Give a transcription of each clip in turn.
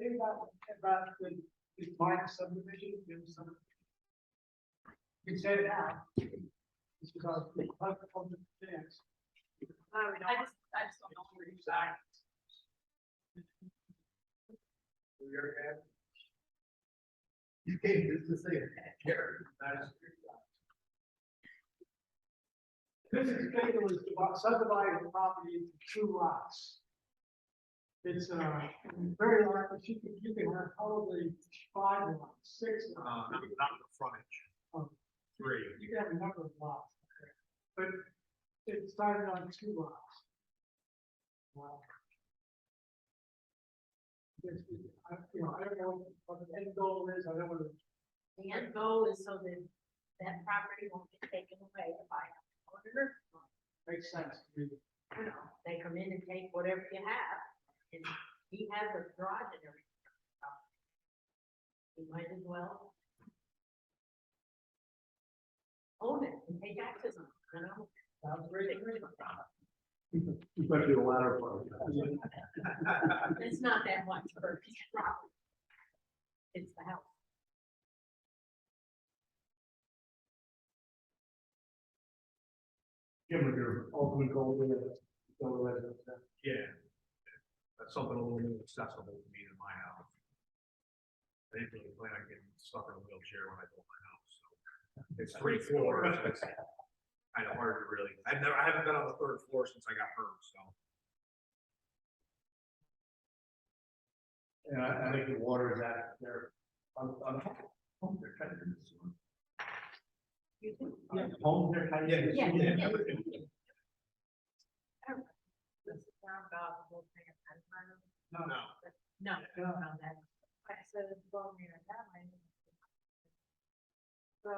thing about the minor subdivision, you can say it now. This is our public chance. I just don't know where he's at. You came to say it. This is basically subdividing the property into two lots. It's very large, but you can have probably 5 lots, 6 lots. Not the frontage. 3. You can have a number of lots, but it started on 2 lots. I don't know what the end goal is. I don't want to. The end goal is so that that property won't get taken away by an owner. Makes sense to me. You know, they come in and take whatever you have, and he has a garage and everything. He might as well own it and pay taxes on it, you know? Sounds great. Especially the latter part. It's not that much for a piece of property. It's the house. Jim, with your ultimate goal to build a residence there. Yeah. That's something a little more accessible to me than my house. I didn't really plan on getting stuck in a wheelchair when I built my house, so. It's 3 floors, it's kind of hard to really, I haven't been on the 3rd floor since I got hurt, so. And I think the water is at there. Home, they're kind of in the sewer. You think? Home, they're kind of. Yeah. Everything. This is not about the whole thing of Pennsylvania. No. No, that. I said it's going near that way. So.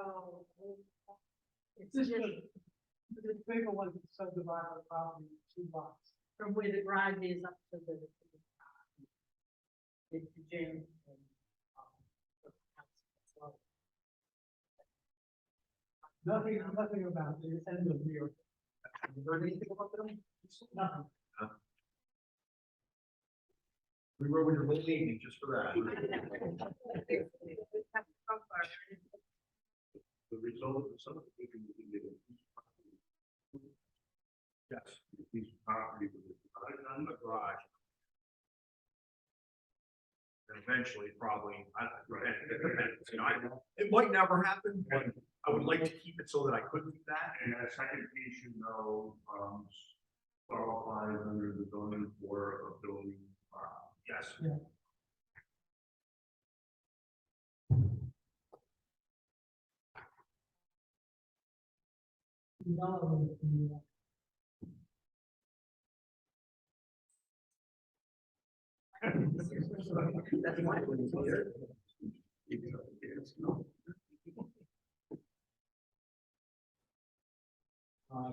It's This just the bigger one subdivide the property into 2 lots. from where the garage is up to the gym. And, the house. So, Nothing about the end of the year. Heard anything about them? Nothing. We were with your little lady just for that. The result of the subdivision will be given. Yes. Piece of property with On the garage. And eventually, probably, it depends, you know, it might never happen, but I would like to keep it so that I could do that. And that second piece, qualifies under the zoning for a building. Yes. Yeah. That's why when he's here.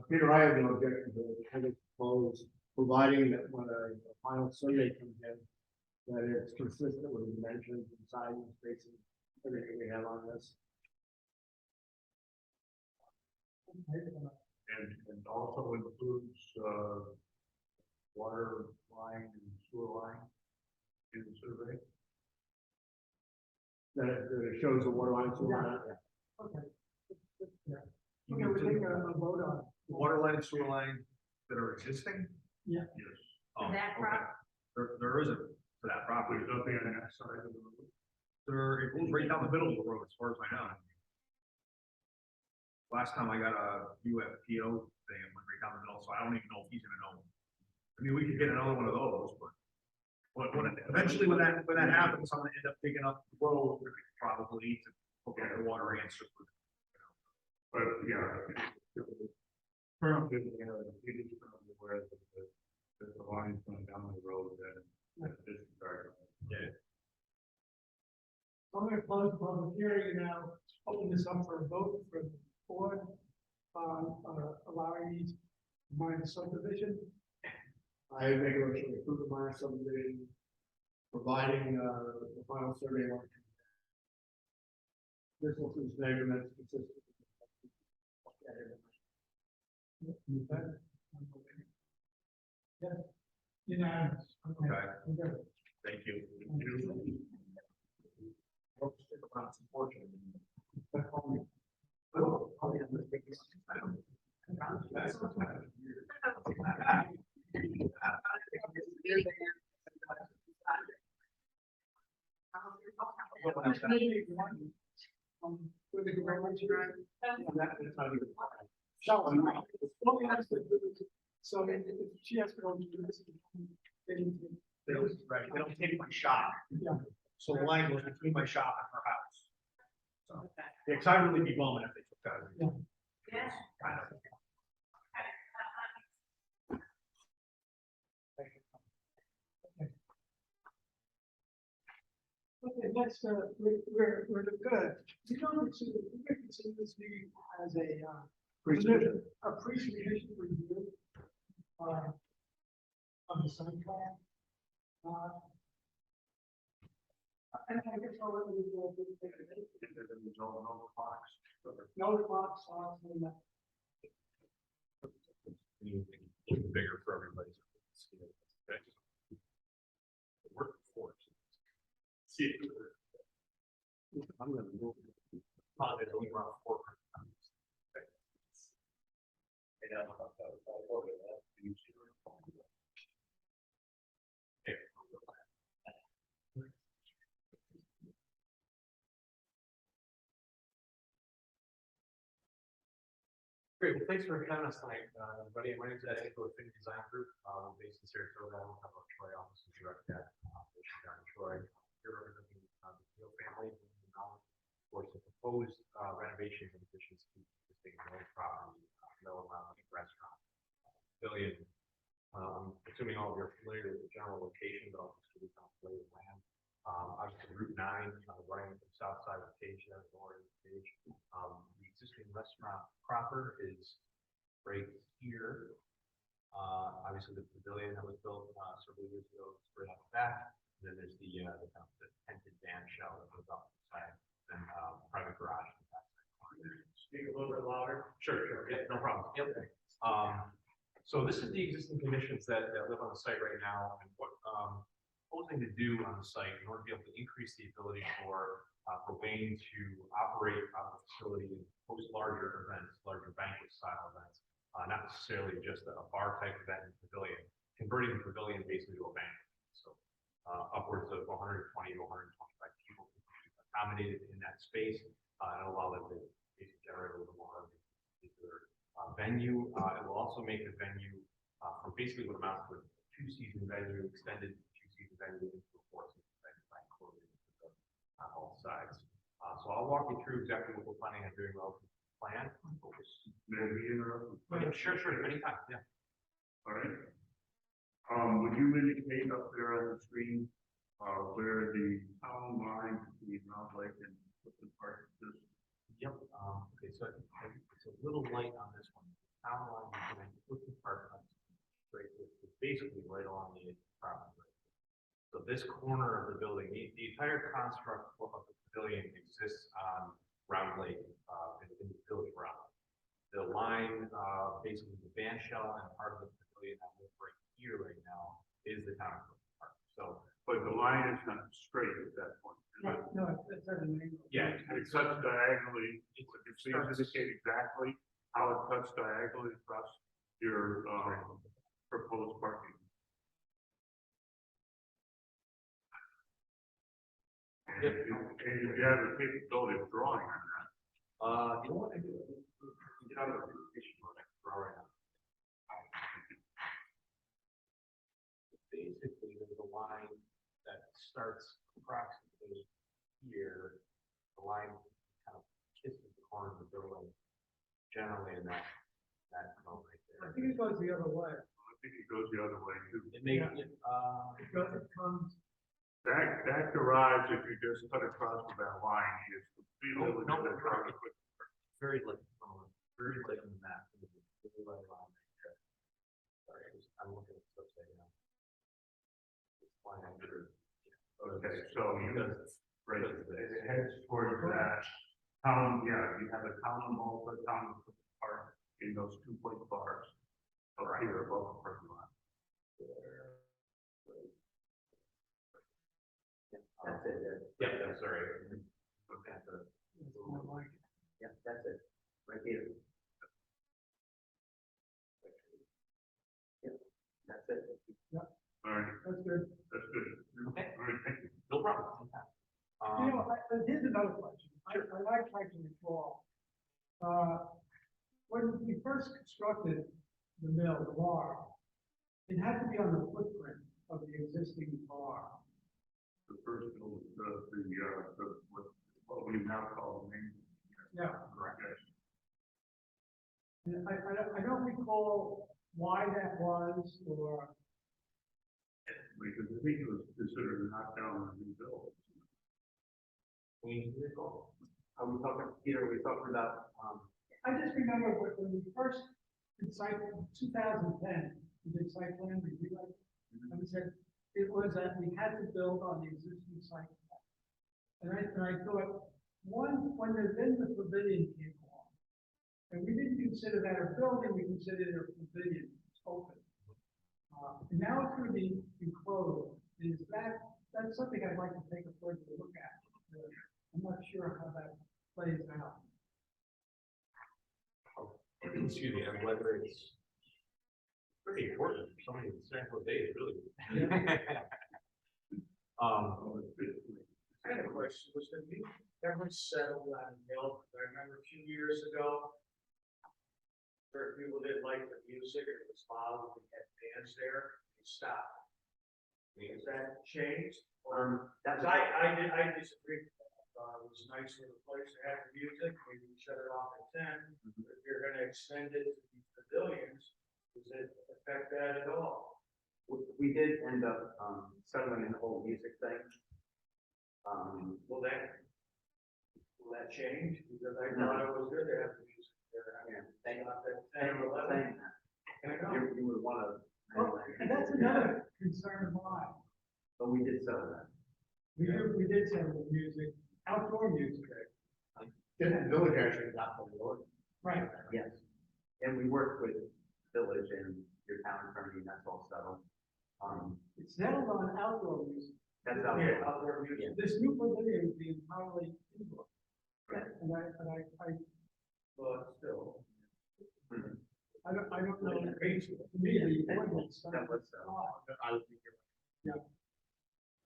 Peter, I have no objection to it. I think propose, providing that when a final survey comes in, that it's consistent with the dimensions and sizing, spacing, everything we have on this. And also includes, water line and sewer line in the survey. That it shows the water line, sewer line. Okay. Yeah. Okay, we're taking a vote on. The water line and sewer line that are existing? Yeah. Yes. Oh, That okay. There isn't for that property. There's nothing on that side of the road. It goes right down the middle of the road, as far as I know. Last time I got a UFPO thing, it went right down the middle, so I don't even know if he's gonna know. I mean, we could get another one of those, but eventually when that happens, I'm gonna end up digging up the road, probably to hook up the water answer. But, yeah. Currently, it is currently where the line is going down the road that this is our. Yeah. I'm going to close the public hearing and now open this up for a vote for the board on allowing these minor subdivision. I make a motion to approve the minor subdivision, providing the final survey. This will include measurements consistent. Yeah. Unanimous. Okay. Okay. Thank you. Hope to stick around, unfortunately. With the garage, right? That's not even. Well, that's the- So if she has to go do this. then- They don't, right, they don't take my shop. Yeah. So the line goes between my shop and her house. So, yeah, 'cause I'd really be bumming if they took that. Yeah. Yes. I know. Okay, next, we're good. We don't consider, we could consider this meeting as a, Pre-submission. a pre-submission review. Of the site plan. And I guess I'll let you go. No clocks, and that. Bigger for everybody. Okay. Work for it. See. I'm gonna move. It's only around 400 pounds. Okay. Great, well, thanks for having us tonight, everybody. My name is Ed Hinkle with Fin Design Group, based in Sarasota. I don't have a Troy office in direct that, down in Troy. Here representing the Hill family, of course, the proposed renovations and additions to the existing village property, Mill Lounge Restaurant, Pavilion. Assuming all of you are familiar with the general location, but I'll just give you kind of lay of land. Obviously Route 9, running from the south side of the page, there, north of the page. The existing restaurant proper is right here. Obviously the pavilion that was built several years ago is right out the back. And then there's the kind of the tented van shell that goes off the side, and private garage. Speak a little bit louder. Sure, yeah, no problem. Yep. So this is the existing conditions that live on the site right now, and what proposing to do on the site in order to be able to increase the ability for Wayne to operate out of the facility and host larger events, larger banquet style events, not necessarily just a bar type event in the pavilion, converting the pavilion basically to a banquet. So upwards of 120 to 125 people can be accommodated in that space, and allow them to basically generate a little more of a particular venue. It will also make the venue from basically what amounts to a 2-season venue, extended 2-season venue into a 4-season venue by including on all sides. So I'll walk you through exactly what we're planning on doing relative to the plan. Maybe interrupt. Sure, anytime, yeah. All right. Would you indicate up there on the screen, where the town line between Round Lake and Clifton Park is? Yep. Okay, so it's a little light on this one. Town line between Clifton Park, right, it's basically right along the edge of the property. So this corner of the building, the entire construct of the pavilion exists on Round Lake, in the village ground. The line, basically the van shell and part of the pavilion that we're right here right now is the town of Clifton Park. So, But the line is not straight at that point. No, it's at an angle. yeah, It cuts diagonally. Would you please indicate exactly how it cuts diagonally across your, proposed parking? And if you have the capability of drawing on that. you know what I do? Get out of the presentation mode, I can draw right now. Basically, there's a line that starts approximately here. The line kind of kisses the corner of the building, generally in that cone right I there. think it goes the other way. I think it goes the other way too. It may, Yeah. It comes, That garage, if you just cut across with that line, is completely Oh, no, within the right. car. very light, very light on the map. Very light line right there. Sorry, I'm looking at stuff right now. It's flying under. Okay, so you Because right, it heads towards that town, yeah, you have a town mall, the town park in those 2-point bars. Up here above the parking lot. That's it, Yeah, that's all right. okay, It's more like it. yeah, that's it, right here. Yep, that's it. All right, That's good. that's good. Okay. All right, thank you. No problem. You know, here's another question. I like trying to recall. When we first constructed the mill, the bar, it had to be on the footprint of the existing bar. The first, what we now call the main. Yeah. Correct. And I don't recall why that was, or, Because I think it was considered a knockdown and rebuild. Are we talking, Peter, are we talking about, I just remember when we first did site, 2010, we did site plan review, and we said it was that we had to build on the existing site. And I thought, when the pavilion came along, and we didn't consider that a building, we considered it a pavilion, it's open. And now it's gonna be enclosed, that's something I'd like to take a further look at. I'm not sure how that plays out. Excuse me, and whether it's pretty important for somebody in San Jose, really. I had a question, was the new ever settled on Mill? I remember a few years ago, where people didn't like the music, it was loud, we had bands there, they stopped. Has that changed? that's, I disagree. It was nice for the place to have the music, maybe we shut it off at 10, but if you're gonna extend it to these pavilions, does it affect that at all? we did end up, settling an old music thing. Will that change? Because I No. thought it was good to have the music there. I mean, Thank you. not that Thank 10 you or for 11. saying that. I know. You would wanna. Well, and that's another concern of mine. But we did settle that. We did settle the music, outdoor music. Didn't the village actually got the order? Right. Yes. And we worked with Village and your town attorney, and that's all settled. It's settled on outdoor music. That's out Yeah, there. outdoor music. This new pavilion is being entirely indoor. Right. And I But still. Mhm. don't know, to me, the ordinance. That was settled. I would think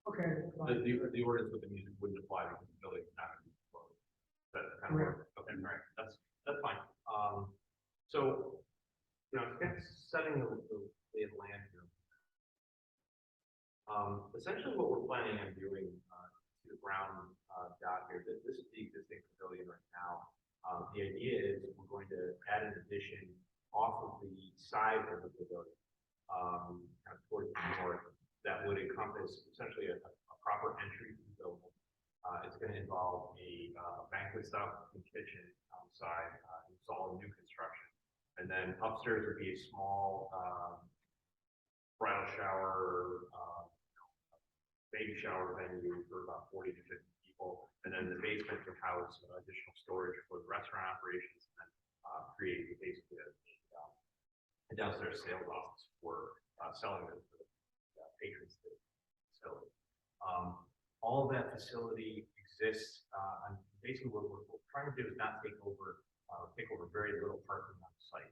Okay. fine. the ordinance with the music wouldn't apply because the building is not gonna be closed. That's kind of, okay, all right, that's fine. So, you know, setting the lay of the land here. Essentially what we're planning on doing, to the ground, dot here, that this is the existing pavilion right now. The idea is we're going to add an addition off of the side of the pavilion, kind of towards the north, that would encompass essentially a proper entry to the building. It's gonna involve a banquet style kitchen outside, it's all new construction. And then upstairs would be a small, bridal shower, baby shower venue for about 40 to 50 people. And then the basement would house additional storage for the restaurant operations, and then create basically a downstairs sales office for selling the patrons to the facility. All of that facility exists, and basically what we're trying to do is not take over very little parking on the site.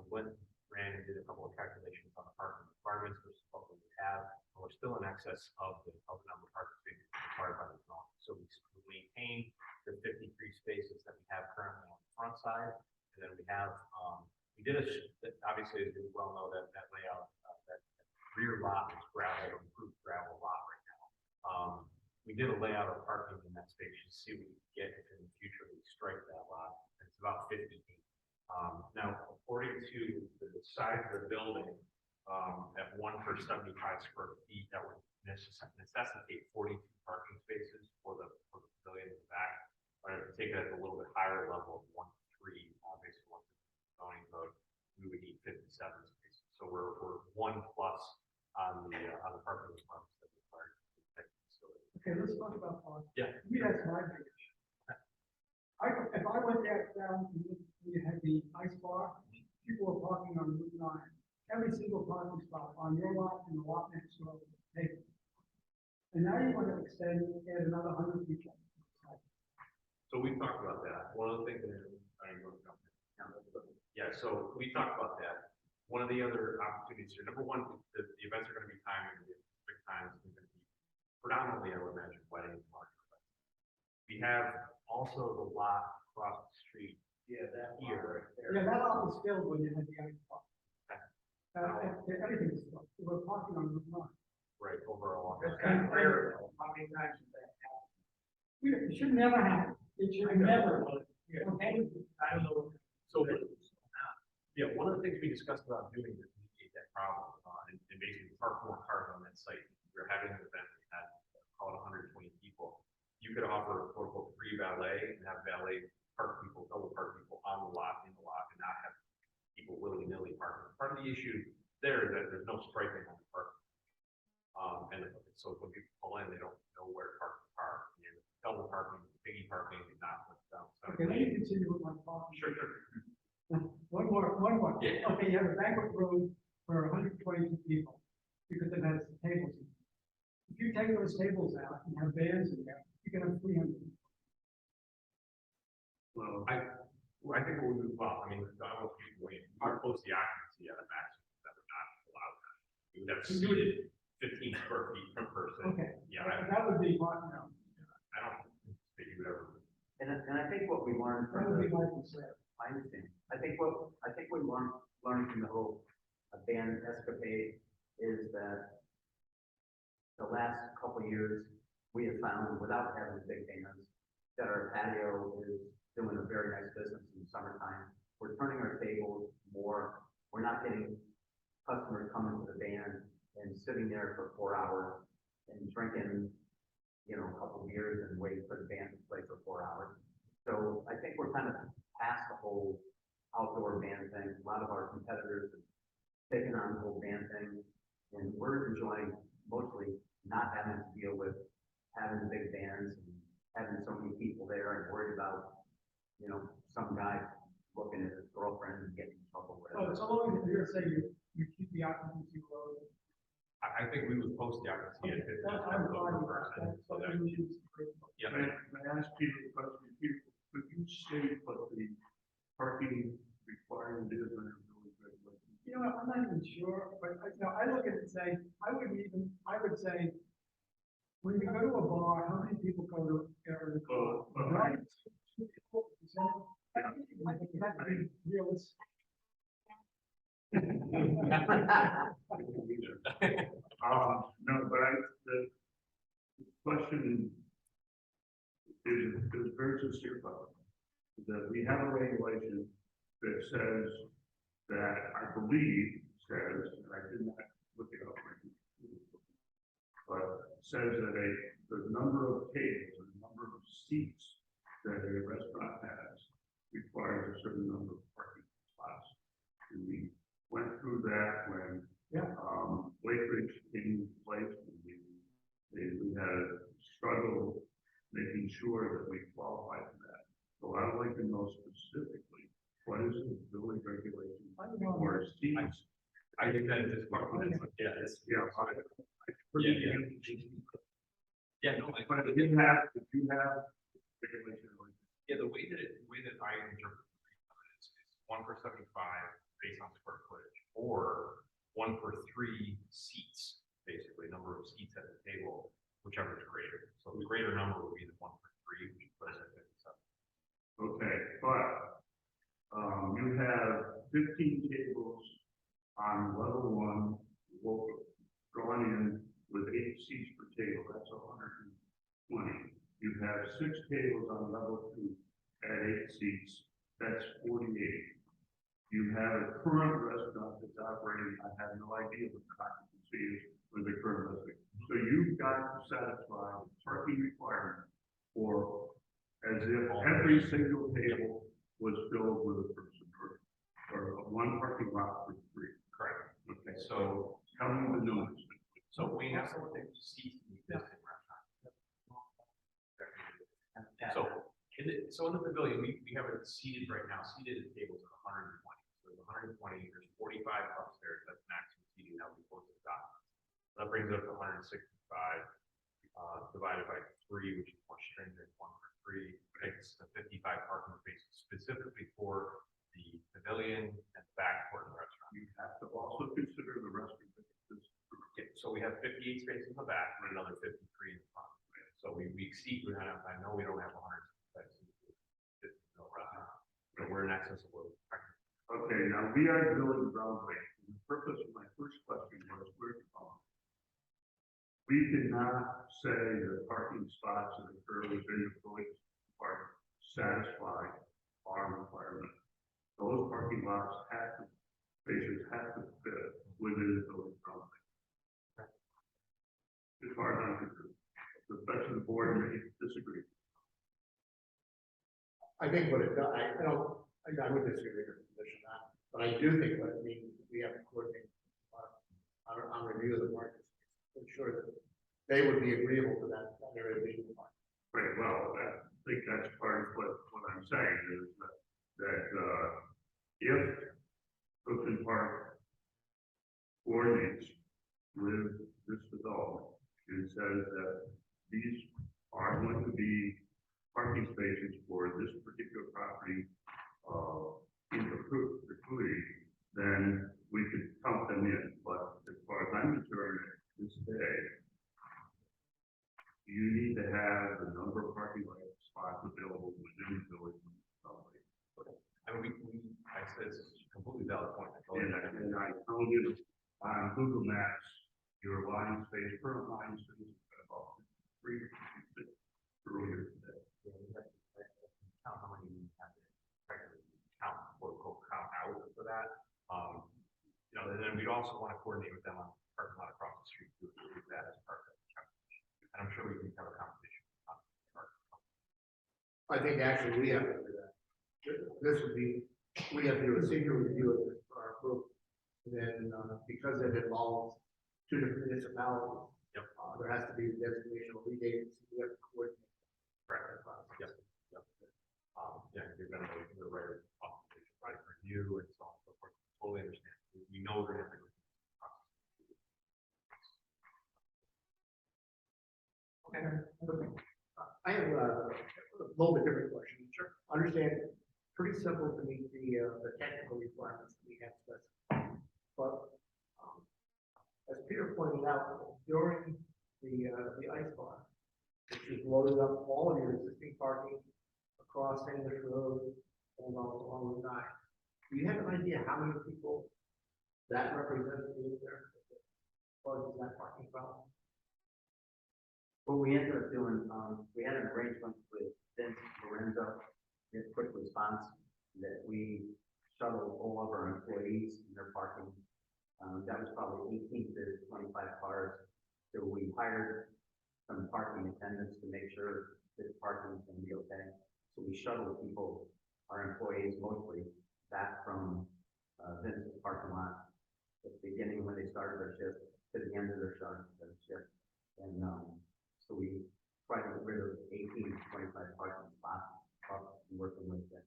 We ran and did a couple of calculations on the parking requirements versus what we have, and we're still in excess of the number of parking spaces required by the zone. So we maintain the 53 spaces that we have currently on the front side, and then we have, obviously, as you well know, that layout, that rear lot is gravel, improved gravel lot right now. We did a layout of parking in that space to see what we could get if in the future we strike that lot. It's about 50 feet. Now, according to the size of the building, at 1 per 75 square feet, that would necessitate 42 parking spaces for the pavilion in the back. But if we take it at a little bit higher level of 1 to 3, based on the zoning code, we would need 57 spaces. So we're 1 plus on the parking requirements that we require to protect the facility. Okay, let's talk about parking. Yeah. To me, that's my big issue. If I went down, we had the ice bar, people were parking on Route 9. Every single parking spot on your lot and the lot next door was taken. And now you want to extend, add another 100 people. So we talked about that. One of the things that, yeah, so we talked about that. One of the other opportunities here, number one, the events are gonna be timed, big times, they're gonna be predominantly, I would imagine, weddings, market. We have also the lot across the street. Yeah, that Here. here, right there. Yeah, that lot was filled when you had the other part. Everything was filled. We were parking on Route 9. Right, overall. That's kind of rare, though. How many times has that happened? It should never happen. It should never. Yeah. Okay? I don't know. So, yeah, one of the things we discussed about doing to mitigate that problem, and basically park more cars on that site. We're having an event, we had, call it 120 people. You could offer quote unquote free valet and have valet park people, double park people on the lot, in the lot, and not have people willy-nilly parking. Part of the issue there is that there's no striping on the park. And so when people pull in, they don't know where to park the car. You're double parking, piggy parking, not what's down. Okay, let me continue with my thought. Sure, sure. One more. Yeah. Okay, you have a banquet room for 122 people, because it has tables. in it. If you take those tables out and have bands in there, you can have 300. Well, I think what we would, well, I mean, I don't know if you wait, our post the occupancy at a maximum that would not allow that. We would have So you would- seated 15 square feet per person. Okay. Yeah, I That would be what, don't think you would ever. And I think what we learned that from would be the, my concern. I understand. I think we learned from the whole band escapade is that the last couple of years, we have found, without having big bands, that our patio is doing a very nice business in the summertime. We're turning our tables more, we're not getting customers coming to the band and sitting there for 4 hours and drinking, you know, a couple of beers and waiting for the band to play for 4 hours. So I think we're kind of past the whole outdoor band thing. A lot of our competitors have taken on the whole band thing, and we're enjoying mostly not having to deal with having big bands and having so many people there and worried about, you know, some guy looking at his girlfriend and getting in trouble with Oh, it. so long as you're saying you keep the occupancy low. I think we would post the occupancy at 50 I'm fine with per person. that. So that, yeah, may I ask Peter a question? Peter, could you state what the parking requirement is under village regulations? You know, I'm not even sure, but I look at it and say, I would say, when you go to a bar, how many people go to the club? Well, Right? I think you have to be realistic. No, but the question is very sincere about it. That we have a regulation that says that I believe says, and I did not look it up, but says that the number of tables and the number of seats that a restaurant has requires a certain number of parking spots. And we went through that when Lake Ridge came into place. We had a struggle making sure that we qualified for that. So I'd like to know specifically, what is the village regulation for seats? I think that is part of it. Yeah, it's, Yeah, yeah, no, I, but if you have regulation, yeah, the way that I interpret it is 1 per 75 based on square footage, or 1 per 3 seats, basically number of seats at the table, whichever is greater. So the greater number would be the 1 per 3, which puts us at 57. okay, but you have 15 tables on level 1, drawn in with 8 seats per table, that's 120. You have 6 tables on level 2 at 8 seats, that's 48. You have a current restaurant that's operating, I have no idea what the occupancy is with the current restaurant. So you've got to satisfy the parking requirement for, as if every single table was filled with a person, or 1 parking lot for 3. Correct. Okay, So, tell me the numbers. so we have someone that seats in the existing restaurant. So in the pavilion, we have it seated right now, seated at tables of 120. So there's 120, there's 45 upstairs, that's maximum seating that we post the top. That brings it up to 165. We divided by 3, which is more stringent, 1 for 3, makes the 55 parking spaces specifically for the pavilion and the back part of the restaurant. You have to also consider the restroom. Yeah, so we have 58 spaces in the back and another 53 in the front. So we exceed, I know we don't have 100 spaces. No restaurant, but we're in excess of what we expect. Okay, now we are building groundbreak. The purpose of my first question was where to go. We cannot say that parking spots that occur within the village park satisfy our requirement. Those parking lots have to, spaces have to fit within the village boundary. As far as I'm concerned, the rest of the board may disagree. I think what it does, I would disagree with your position on that, but I do think what it means, is we have to coordinate on review of the market to ensure that they would be agreeable to that area being defined. Right, well, I think that's part of what I'm saying is that if Brooklyn Park coordinates with this development and says that these are going to be parking spaces for this particular property, in perpetuity, then we could count them in. But as far as I'm concerned, this day, you need to have the number of parking spots available within the village. I mean, I said it's a completely valid point. And I told you on Google Maps, your line space per line space is about 3 earlier today. Count how many we have to effectively count, quote unquote, count out for that. You know, and then we'd also want to coordinate with them on the parking lot across the street to do that as part of that calculation. And I'm sure we can have a conversation. I think actually we have to do that. This would be, we have to do a senior review of this for our group. And then, because it involves 2 different municipalities. Yep. There has to be a designation of lead agency, we have to coordinate. Correct. Yep. Yep. Yeah, you're gonna go through the right authorization, right review and so on and so forth. Totally understand. We know we're gonna have to go through this process. Okay. I have a little bit different question. Sure. Understand, pretty simple to meet the technical requirements that we have specified. But, as Peter pointed out, during the ice bar, which is loaded up all of your existing parking across English Road and along the 9. Do you have an idea how many people that represents in there? Or is that parking problem? What we ended up doing, we had an arrangement with Vince Lorenzo, his quick response, that we shuttle all of our employees in their parking. That was probably 18 to 25 cars. So we hired some parking attendants to make sure that parking is going to be okay. So we shuttled people, our employees mostly, back from Vince's parking lot at the beginning when they started their shift to the end of their shift. And so we tried to get rid of 18 to 25 parking spots up and working with them.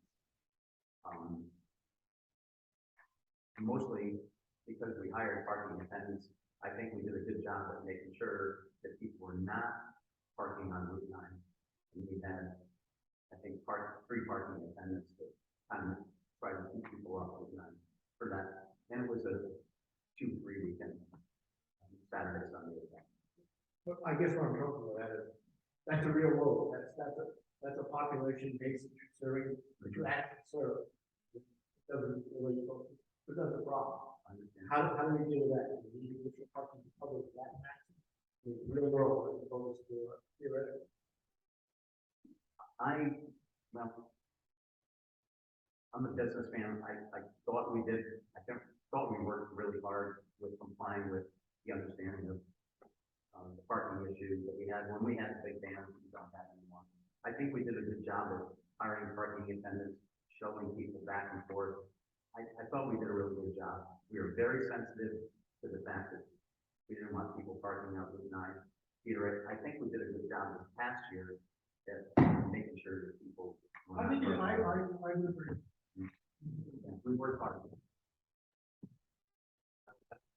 Mostly because we hired parking attendants, I think we did a good job of making sure that people were not parking on Route 9. And we had, I think, 3 parking attendants that kind of tried to keep people off Route 9 for that. And it was a 2-3 weekend, Saturday, Sunday event. But I guess what I'm talking about that is, that's a real load, that's a population base that you're serving, that you actually serve. It doesn't really, it doesn't problem. How do we deal with that? Do we need to parking the public that maximum? In the real world, as opposed to theoretical. I'm a businessman. I thought we worked really hard with complying with the understanding of the parking issues that we had when we had the big vans. We don't have anymore. I think we did a good job of hiring parking attendants, shuttling people back and forth. I thought we did a really good job. We were very sensitive to the fact that we didn't want people parking out Route 9. Peter, I think we did a good job this past year at making sure that people. I think I would agree. We worked hard.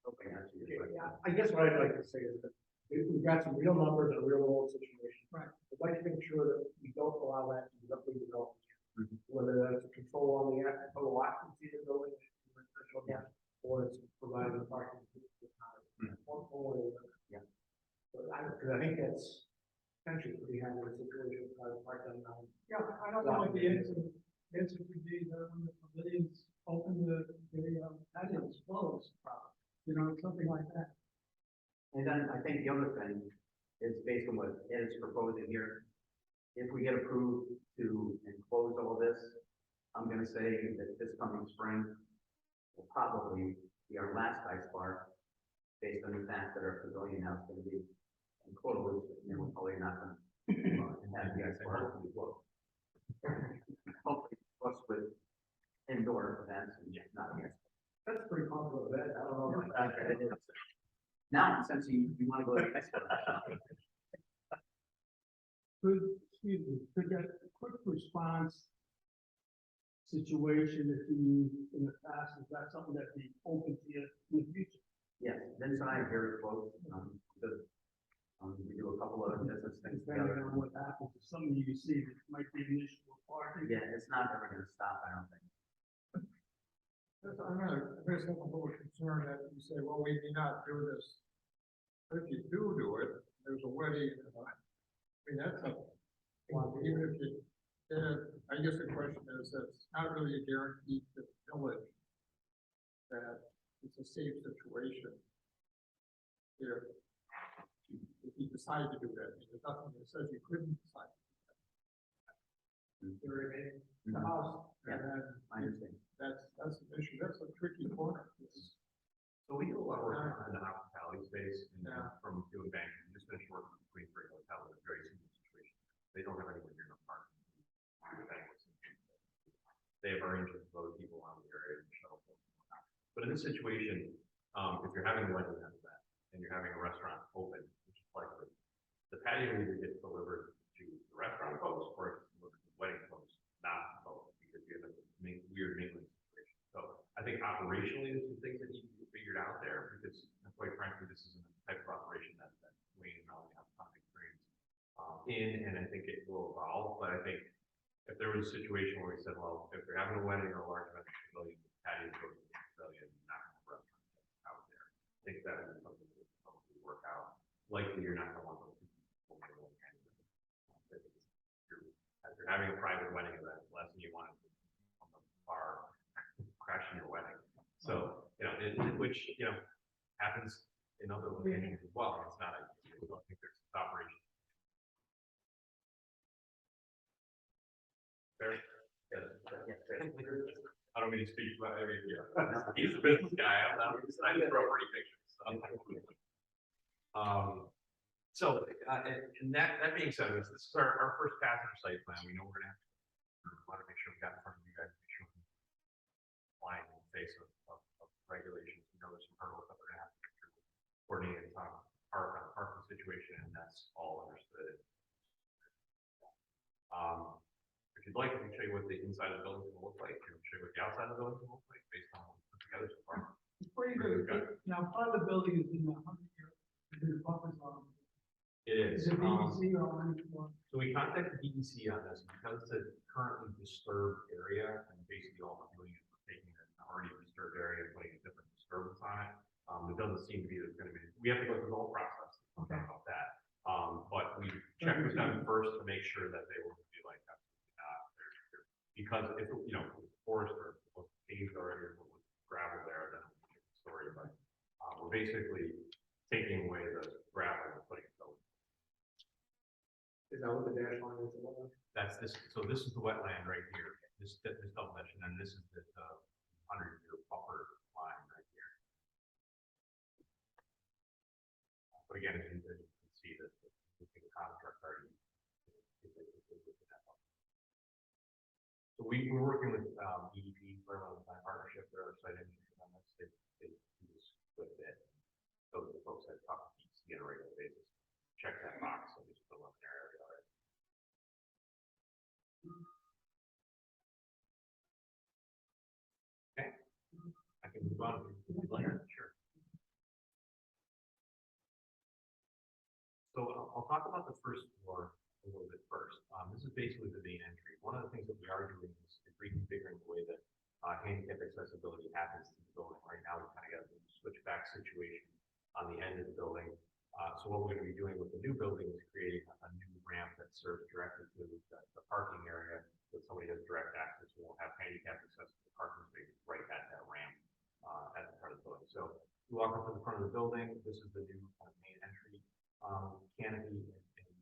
Okay, I guess what I'd like to say is that we've got some real numbers and a real world situation. Right. I'd like to make sure that we don't allow that to be developed. Whether that's a control on the total occupancy of the building, residential, or it's providing the parking. One or the other. Yeah. But because I think that's potentially pretty hazardous situation, park on nine. Yeah, I don't know what the answer could be, that when the pavilions open, the patios closed, you know, something like that. And then I think the other thing is based on what Ed is proposing here. If we get approved to enclose all this, I'm gonna say that this coming spring will probably be our last ice bar, based on the fact that our pavilion now is gonna be enclosed, and we're probably not gonna have the ice bar to be closed. Hopefully, plus with indoor events and not here. That's pretty comfortable with that. I don't know. About that. It is. Now, since you wanna go to the ice bar. Excuse me, could that quick response situation that you used in the past, is that something that be open to you in the future? Yes, Vince and I are very close, because, we do a couple of business things Depending together. on what happens, if something you see that might be an issue with parking. Yeah, it's not ever gonna stop, I don't think. I'm gonna, there's a little concern that you say, well, we may not do this. But if you do it, there's a wedding, I mean, that's a, well, even if you, I guess the question is, that it's not really a guarantee to the village that it's a safe situation. If you decide to do that, there's nothing that says you couldn't decide. You remain in the house, and then I understand. That's an issue, that's a tricky corner. So we do a lot of work in the hospitality space, and Yeah. from doing banking, just finished working with Queen Street Hotel in a very similar situation. They don't have anyone near enough parking. They have arrangements with other people around the area and shuttle. But in this situation, if you're having a wedding event and you're having a restaurant open, which is likely, the patio either gets delivered to the restaurant folks or it's delivered to the wedding folks, not both, because you have a weird mingling situation. So I think operationally, there's some things that need to be figured out there, because quite frankly, this isn't the type of operation that Wayne and Melanie have ton of experience and I think it will evolve. But I think if there was a situation where we said, well, if they're having a wedding or a large event in the pavilion, the patio goes to the pavilion, not in the restaurant out there. I think that would be something that would probably work out. Likely, you're not going to want those people to go anyway. If you're having a private wedding event, the last thing you want is on the bar crashing your wedding. So, which, happens in other locations as well. It's not ideal. So I think there's operation. Fair? I don't mean to speak about every year. He's a business guy. I just throw pretty pictures. So, and that being said, this is our first pass of site plan. We know we're gonna want to make sure we got in front of you guys, make sure we flying in the face of regulations. We know there's some hurdles that we're gonna have to get through. Coordinated parking situation, and that's all understood. If you'd like, I can show you what the inside of the building will look like, and show you what the outside of the building will look like based on what we put together so far. before you go, now, part of the building is in the 100-year, the buffer zone. It is. Is it BBC or anything? So we contacted DEC on this because it's a currently disturbed area, and basically all we're doing is we're taking an already disturbed area and putting a different disturbance on it. It doesn't seem to be there's going to be. We have to go through the whole process. Okay. About that. But we checked with them first to make sure that they were be like absolutely not. Because if forest or paved already or gravel there, then it's a different story. But we're basically taking away the gravel and putting it over. Is that what the dash line is? That's this. So this is the wetland right here. This double mesh, and then this is the 100-year buffer line right here. But again, as you can see that the construct already. So we're working with EDP, Environmental Design Partnership. They're our site engineers on this. They do this with it. So the folks that talk to DEC on a regular basis check that box and just fill up their area already. Okay, I can move on if you'd like. Sure. talk about the first floor a little bit first. This is basically the main entry. One of the things that we are doing is reconfiguring the way that handicap accessibility happens to the building. Right now, we kind of got a switchback situation on the end of the building. So what we're going to be doing with the new building is creating a new ramp that serves directly to the parking area, so somebody has direct access. We won't have handicap accessible parking spaces right at that ramp at the front of the building. So you walk up to the front of the building. This is the new kind of main entry canopy and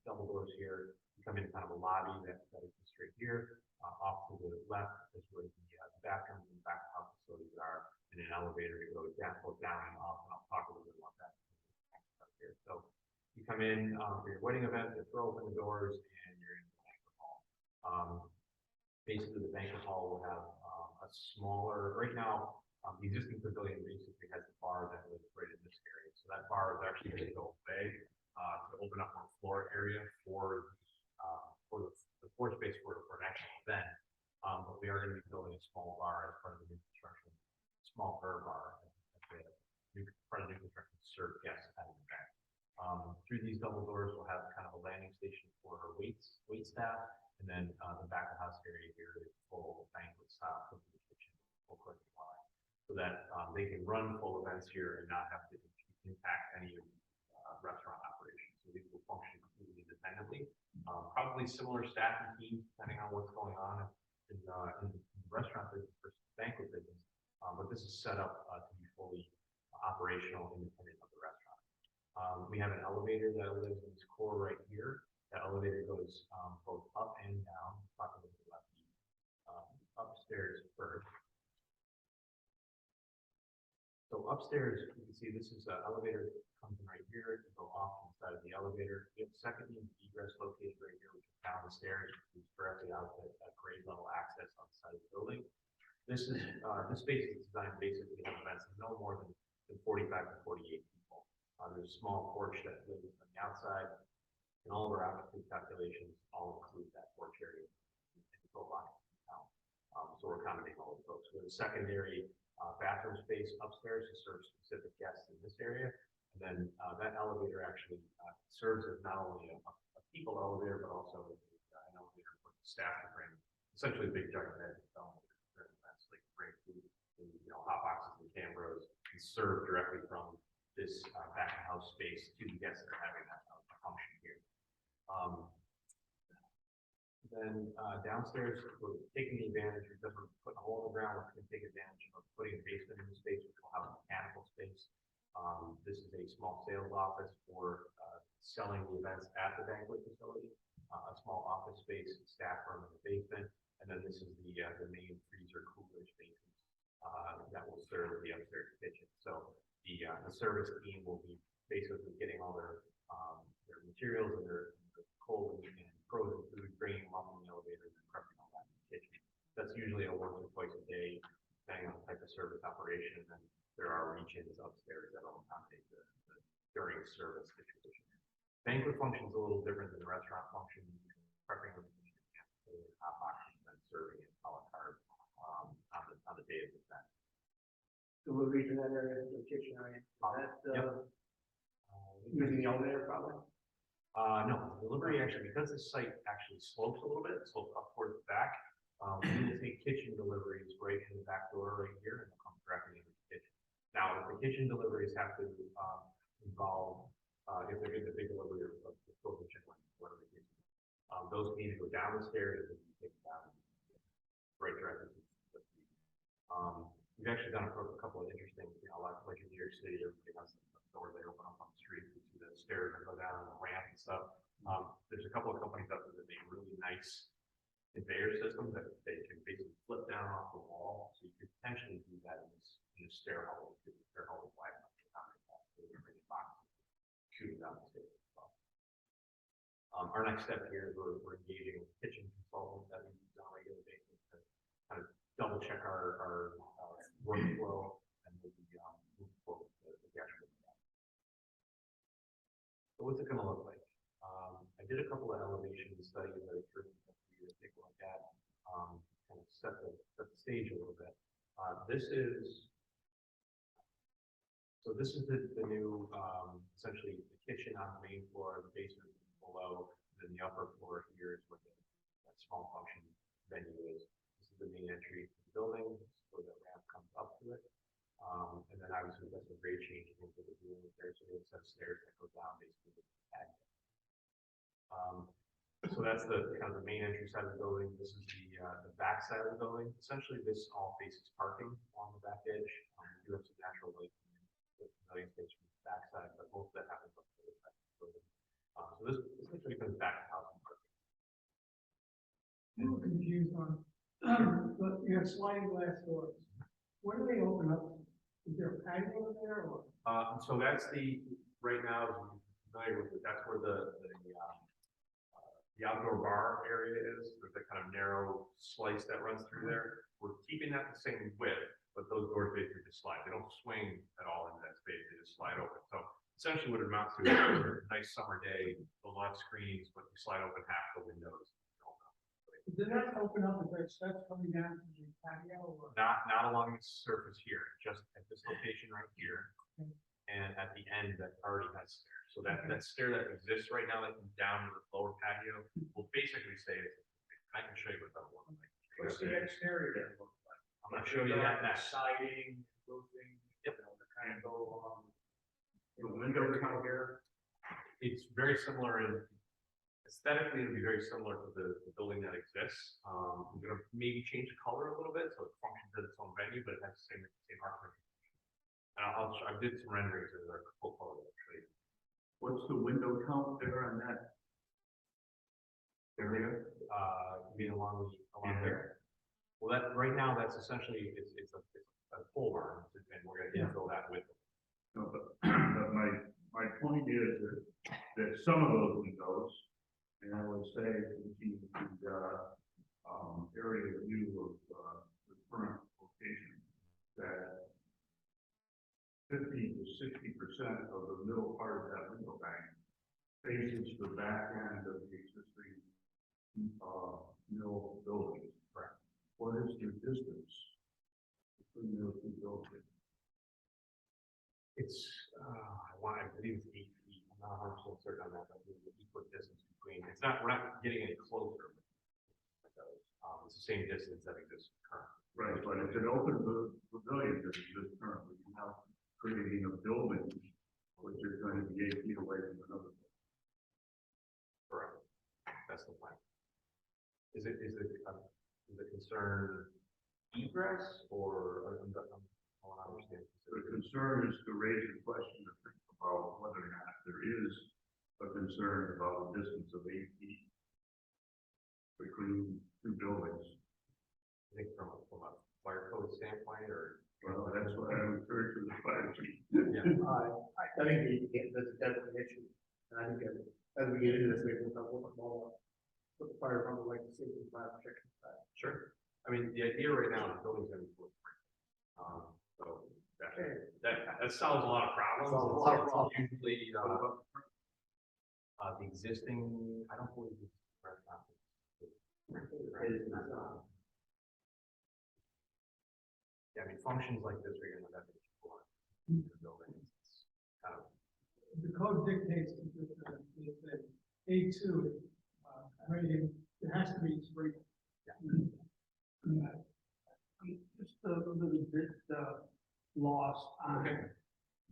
double doors here. You come in kind of a lobby that is straight here. Off to the left is where the bathrooms and back of house facilities are, and an elevator to go down, both down and up. And I'll talk a little bit about that here. So you come in for your wedding event, you throw open the doors, and you're in the banquet hall. Basically, the banquet hall will have a smaller. Right now, the existing pavilion basically has a bar that lives right in this area. So that bar is actually going to go away to open up more floor area for the floor space for an actual event. But we are going to be building a small bar as part of the new construction, small bar at the part of the new construction to serve guests at an event. Through these double doors, we'll have kind of a landing station for our wait staff, and then the back of house area here is full banquet style cooking kitchen, full cooking line, so that they can run full events here and not have to impact any of the restaurant operations. So these will function completely independently. Probably similar staffing teams depending on what's going on in the restaurant business versus banquet business. But this is set up to be fully operational, independent of the restaurant. We have an elevator that lives in this core right here. That elevator goes both up and down. Talk a little bit about the upstairs first. So upstairs, you can see this is an elevator that comes in right here to go off inside of the elevator. We have a second means of egress located right here, which is down the stairs, which is directly out at grade level access on the side of the building. This space is designed basically to have events of no more than 45 to 48 people. There's a small porch that lives on the outside, and all of our occupancy calculations all include that porch area in the total occupancy count. So we're accommodating all of those. We have a secondary bathroom space upstairs to serve specific guests in this area, and then that elevator actually serves as not only a people elevator, but also an elevator for the staff to bring essentially a big giant bed elevator during events, like bring food, and, hot boxes and Cambros, and serve directly from this back of house space to the guests that are having that function here. Then downstairs, we're taking advantage, because we're putting a hole in the ground, we're going to take advantage of putting a basement in the space, which will have a mechanical space. This is a small sales office for selling the events at the banquet facility, a small office space, staff room in the basement, and then this is the main freezer cooler spaces that will serve the upstairs kitchen. So the service team will be basically getting all their materials and their cold and frozen food, bringing them up in the elevator and prepping all that in the kitchen. That's usually a once or twice a day, depending on the type of service operation. And then there are reach-ins upstairs that will accommodate the during service situation. Banquet function is a little different than the restaurant function. Prepping the hot boxes and then serving it a la carte on the day of the event. Delivery to that area, the kitchen area. Yep. Using the elevator probably? No, delivery actually, because the site actually slopes a little bit, slopes up towards the back. We will take kitchen deliveries right in the back door right here, and they'll come directly into the kitchen. Now, if the kitchen deliveries have to involve, if they're getting a big delivery of the frozen chicken, whatever it is, those need to go down the stairs and be taken down right directly to the we've actually done a couple of interesting, like in New York City, everybody has a door they open up on the street, you see the stairs that go down, the ramp and stuff. There's a couple of companies out there that make really nice conveyor systems that they can basically flip down off the wall. So you could potentially do that in this stair hall. The stair hall is wide enough to accommodate that. So you can bring boxes shooting down the stairs as well. Our next step here is we're engaging a kitchen consultant that we use on a regular basis to kind of double check our workflow and move forward with the actual event. So what's it going to look like? I did a couple of elevation studies that I encourage you to take a look at, kind of set the stage a little bit. So this is the new, essentially the kitchen on the main floor, the basement below, then the upper floor here is where that small function venue is. This is the main entry to the building, where the ramp comes up to it. And then obviously that's a grade change into the room there, so it's a stairs that go down basically to the patio. So that's the kind of the main entry side of the building. This is the back side of the building. Essentially, this all faces parking on the back edge. We do have some natural light with pavilion space from the back side, but most of that happens up to the side of the building. So this essentially comes back to housing parking. I'm a little confused on, but you have sliding glass doors. When do they open up? Is there a patio there or? So that's right now, as you're familiar with it, that's where the outdoor bar area is. There's that kind of narrow slice that runs through there. We're keeping that the same width, but those doors basically just slide. They don't swing at all into that space. They just slide open. So essentially what it amounts to is a nice summer day, a lot of screens, but you slide open half the windows. Did that open up the steps coming down to the patio or? Not along this surface here, just at this location right here. And at the end that already has stairs. So that stair that exists right now that comes down to the lower patio will basically stay. I can show you what that will look like. What's the exterior there look like? I'm gonna show you that next. Siding, roofing, Yep. you know, to kind of go along. The window count here, it's very similar in aesthetically, it'll be very similar to the building that exists. We're gonna maybe change the color a little bit so it functions as its own venue, but it has the same architecture. And I did some renderings of the full color that I'll show you. What's the window count there on that? There we go. You mean along there? Well, that, right now, that's essentially, it's a pole barn, and we're gonna infill that with. No, but my point is that some of those windows, and I would say, the area view of, the current location, that 50 to 60% of the middle part of that window bank faces the back end of the existing mill buildings. Correct. What is the distance between those two buildings? It's, I believe it's 8 feet. I'm not 100% certain on that, but there's an 8 foot distance between. It's not, we're not getting any closer. It's the same distance that exists currently. Right, but it's an open pavilion that exists currently. You're now creating a building which is going to be 8 feet away from another. Correct. That's the plan. Is the concern egress or I want to understand? The concern is to raise the question to think about whether or not there is a concern about a distance of 8 feet between two buildings. I think from a fire code standpoint, or Well, that's what I refer to the fire chief. yeah, I think that's definitely an issue. And I think as we get into this, we can talk a little bit more about what the fire department would like to see from the fire protection side. sure. I mean, the idea right now is the building's going to be full. So that solves a lot of problems. Solves a lot of problems. Usually, the existing, I don't believe it's very confident. It is not. Yeah, I mean, functions like this are gonna have to explore the building. It's kind of, The code dictates that A2, rating, it has to be sprinkled. I'm just a little bit, lost on Okay.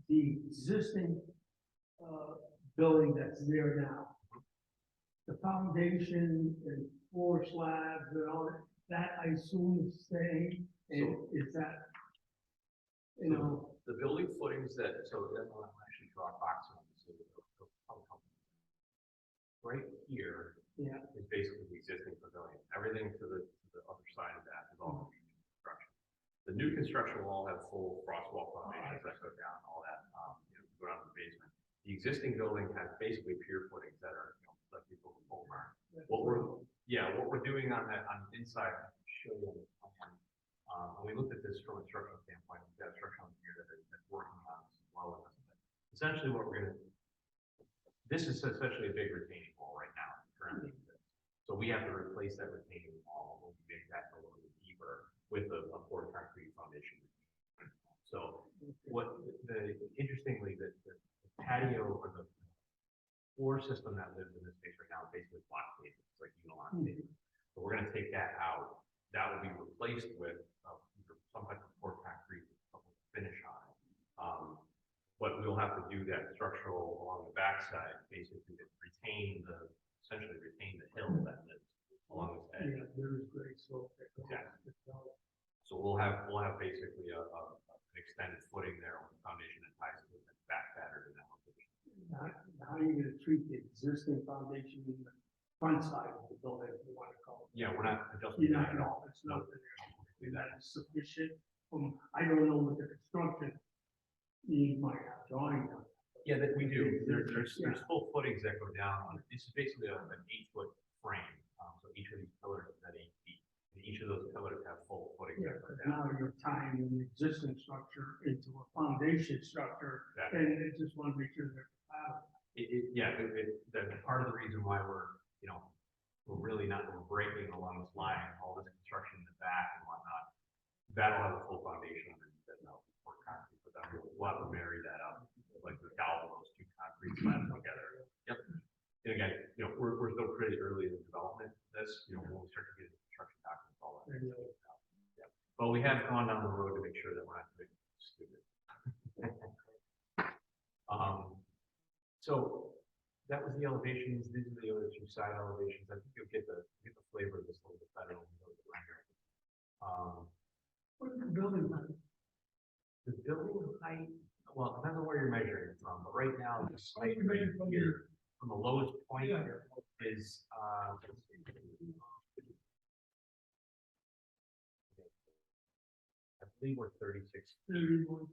the existing, building that's there now. The foundation and floor slabs and all that, I assume is staying, and is that, you know, the building footings that, so I'll actually draw a box on this. Right here yeah, is basically the existing pavilion. Everything to the other side of that is all new construction. The new construction will all have full frost wall foundations that go down, all that, go down to the basement. The existing building has basically pier footings that are, like people can pull apart. What we're doing on the inside, I can show you on the plan. When we looked at this from a structural standpoint, we've got a structural engineer that's working on this as well. Essentially what we're gonna, this is essentially a big retaining wall right now, currently. So we have to replace that retaining wall when we make that a little bit deeper with a poured concrete foundation. So interestingly, the patio or the floor system that lives in this space right now is basically block pavement, it's like Unilon pavement. So we're gonna take that out, that will be replaced with, either some type of poured concrete, with finish on it. But we'll have to do that structural along the backside, basically to essentially retain the hill that lives along this edge. Yeah, there is great slope. there. Exactly. So we'll have basically an extended footing there on the foundation that ties to the back pattern in that location. How are you gonna treat the existing foundation in the front side of the building, if you wanna call it? Yeah, we're not adjusting You're not, that at all. it's not, is that sufficient? I don't know what the construction need might have drawing on. Yeah, that we do. There's full footings that go down. This is basically an 8-foot frame. So each of these pillars is at 8 feet. And each of those pillars have full footings Yeah, that go because down. now you're tying an existing structure into a foundation structure, Exactly. and I just wanna make sure they're The part of the reason why we're really not breaking along this line, all this construction in the back and whatnot, that'll have a full foundation underneath it, now for concrete, but then we'll have to marry that up, like the dowel those two concrete slabs together. Yep. And again, we're still pretty early in the development of this, when we start to get into construction documents, all that. Yeah. But we have gone down the road to make sure that we're not doing stupid. So that was the elevations. These are the other two side elevations. I think you'll get the flavor of this a little bit better when we go to the rendering. What is the building height? The building height, well, it depends on where you're measuring it from, but right now, the site You're right measuring from here, from the lowest point Yeah. is, I believe we're 36. 31.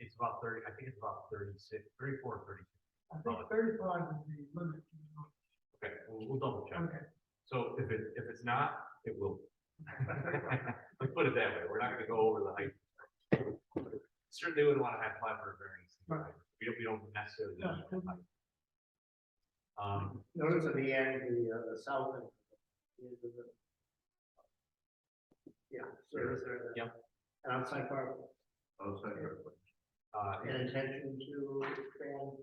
It's about 30, I think it's about 36, 34 or 36. I think 35 is the limit. Okay, we'll double check. Okay. So if it's not, it will. Let's put it that way. We're not gonna go over the height. Certainly wouldn't want to have apply for a variance. Right. We don't necessarily need that height. Notice at the end, the south end. is the- Yeah, so is there? Yep. An outside part, Outside of it. an intention to expand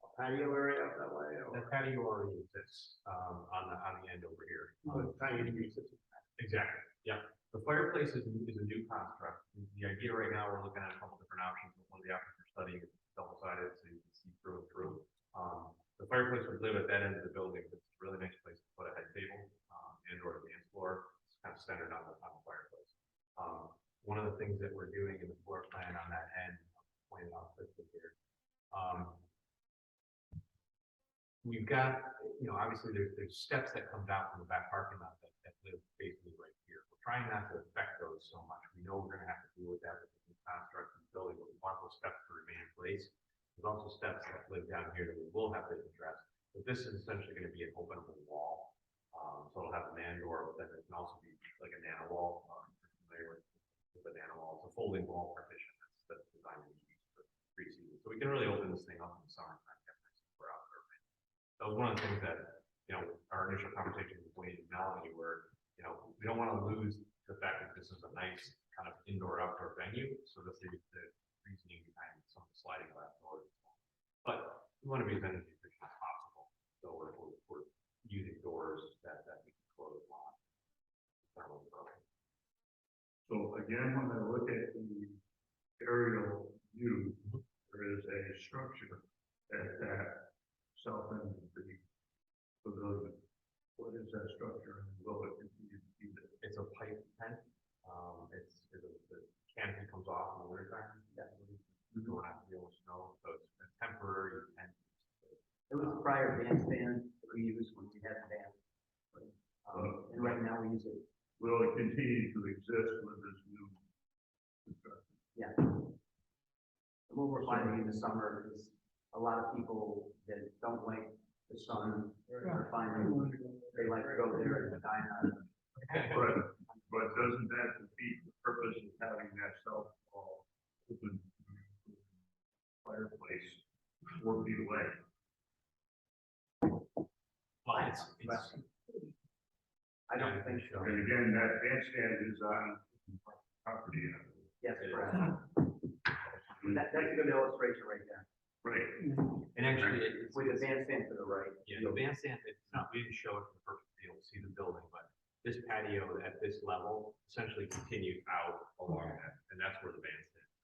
a patio area up that way, The or patio already exists, on the end over here. tiny pieces? Exactly, yeah. The fireplace is a new construct. The idea right now, we're looking at a couple different options. One of the options we're studying is double-sided, so you can see through and through. The fireplace would live at that end of the building. It's a really nice place to put a head table, and or a dance floor. It's kind of centered on the fireplace. One of the things that we're doing in the floor plan on that end, pointed out quickly here. We've got, obviously there's steps that come down from the back parking lot that live basically right here. We're trying not to affect those so much. We know we're gonna have to deal with that with the new construct of the building, but we want those steps to remain in place. There's also steps that live down here that we will have to address, but this is essentially gonna be an openable wall. So it'll have a man door, but then it can also be like a nano wall, familiar with a nano wall. It's a folding wall partition that's designed to be used for pre-season. So we can really open this thing up in the summertime. We're out there. That was one of the things that, our initial conversation with Wayne and Melanie were, we don't want to lose the fact that this is a nice kind of indoor-outdoor venue. So that's the reasoning behind some of the sliding glass doors. But we want to be as energy efficient as possible. So we're using doors that we can close on. So again, when I look at the aerial view, there is a structure at that south end of the pavilion. What is that structure and will it continue to be there? It's a pipe tent. The canopy comes off in the winter time. We don't have to deal with snow, so it's a temporary tent. It was a prior bandstand that we used when we had the band. And right now we use it, Will it continue to exist with this new construction? yeah. What we're finding in the summer is a lot of people that don't like the sun are finding, they like to go there and dine on it. But doesn't that defeat the purpose of having that south-wall open fireplace 4 feet away? Well, it's I don't think so. And again, that bandstand is on property. Yes, correct. That's a good illustration right there, Right. And actually, it's, with the bandstand to the right. yeah, the bandstand, it's not, we didn't show it for the purpose of being able to see the building, but this patio at this level essentially continues out along that, and that's where the bandstand is